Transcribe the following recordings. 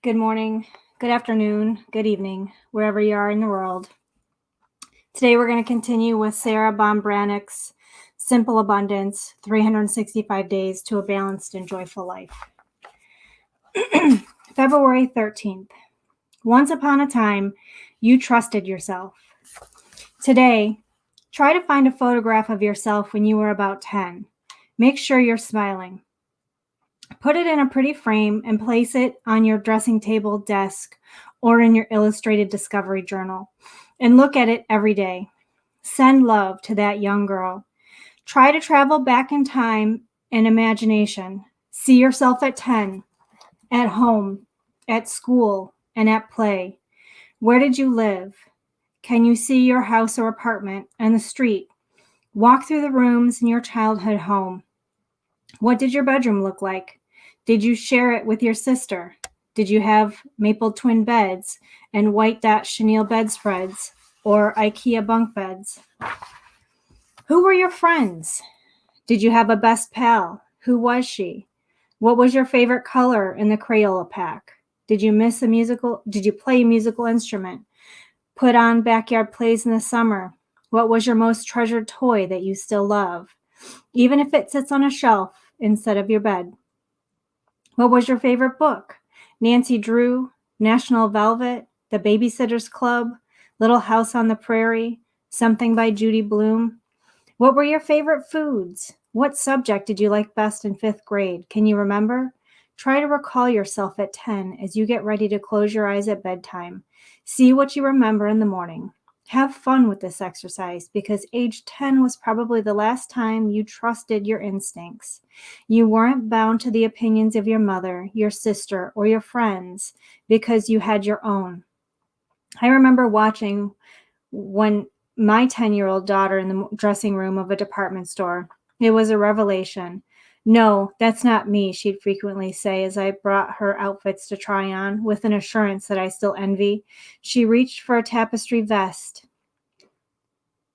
Good morning, good afternoon, good evening, wherever you are in the world. Today we're going to continue with Sarah Bombranick's Simple Abundance, 365 Days to a Balanced and Joyful Life. February 13th. Once upon a time, you trusted yourself. Today, try to find a photograph of yourself when you were about 10. Make sure you're smiling. Put it in a pretty frame and place it on your dressing table, desk, or in your illustrated discovery journal, and look at it every day. Send love to that young girl. Try to travel back in time and imagination. See yourself at 10, at home, at school, and at play. Where did you live? Can you see your house or apartment and the street? Walk through the rooms in your childhood home. What did your bedroom look like? Did you share it with your sister? Did you have maple twin beds and white dot chenille bedspreads or IKEA bunk beds? Who were your friends? Did you have a best pal? Who was she? What was your favorite color in the Crayola pack? Did you play a musical instrument? Put on backyard plays in the summer? What was your most treasured toy that you still love, even if it sits on a shelf instead of your bed? What was your favorite book? Nancy Drew, National Velvet, The Babysitter's Club, Little House on the Prairie, Something by Judy Blume? What were your favorite foods? What subject did you like best in 5th grade? Can you remember? Try to recall yourself at 10 as you get ready to close your eyes at bedtime. See what you remember in the morning. Have fun with this exercise because age 10 was probably the last time you trusted your instincts. You weren't bound to the opinions of your mother, your sister, or your friends because you had your own. I remember watching when my 10-year-old daughter in the dressing room of a department store. It was a revelation. No, that's not me, she'd frequently say as I brought her outfits to try on, with an assurance that I still envy. She reached for a tapestry vest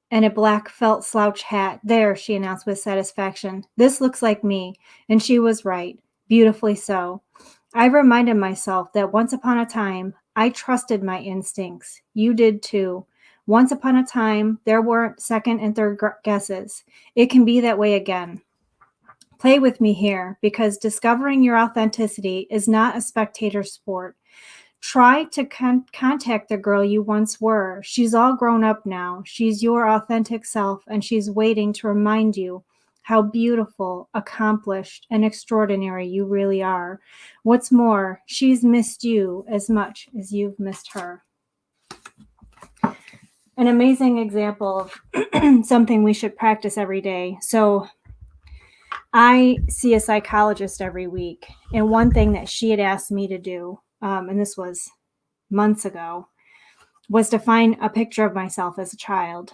and a black felt slouch hat. There, she announced with satisfaction. This looks like me. And she was right. Beautifully so. I reminded myself that once upon a time, I trusted my instincts. You did too. Once upon a time, there weren't second and third guesses. It can be that way again. Play with me here, because discovering your authenticity is not a spectator sport. Try to contact the girl you once were. She's all grown up now. She's your authentic self, and she's waiting to remind you how beautiful, accomplished, and extraordinary you really are. What's more, she's missed you as much as you've missed her. An amazing example of something we should practice every day. So I see a psychologist every week, and one thing that she had asked me to do, and this was months ago, was to find a picture of myself as a child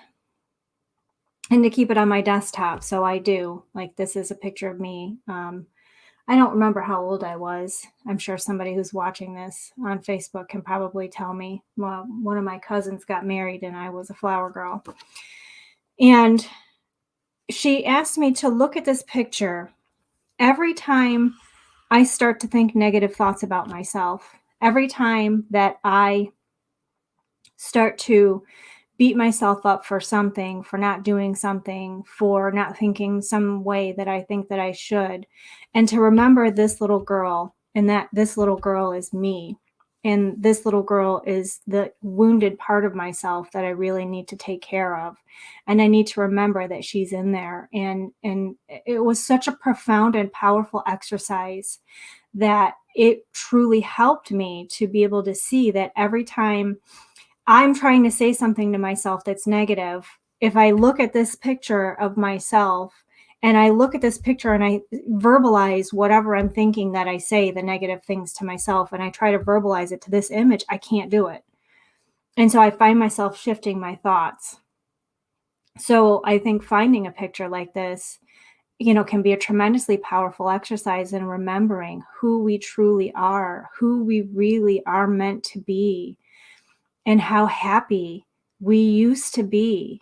and to keep it on my desktop. So I do. Like, this is a picture of me. I don't remember how old I was. I'm sure somebody who's watching this on Facebook can probably tell me. Well, one of my cousins got married and I was a flower girl. And she asked me to look at this picture every time I start to think negative thoughts about myself, every time that I start to beat myself up for something, for not doing something, for not thinking some way that I think that I should, and to remember this little girl, and that this little girl is me, and this little girl is the wounded part of myself that I really need to take care of, and I need to remember that she's in there. And it was such a profound and powerful exercise that it truly helped me to be able to see that every time I'm trying to say something to myself that's negative, if I look at this picture of myself and I look at this picture and I verbalize whatever I'm thinking that I say, the negative things to myself, and I try to verbalize it to this image, I can't do it. And so I find myself shifting my thoughts. So I think finding a picture like this, can be a tremendously powerful exercise in remembering who we truly are, who we really are meant to be, and how happy we used to be,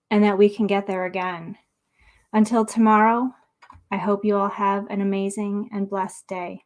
and that we can get there again. Until tomorrow, I hope you all have an amazing and blessed day.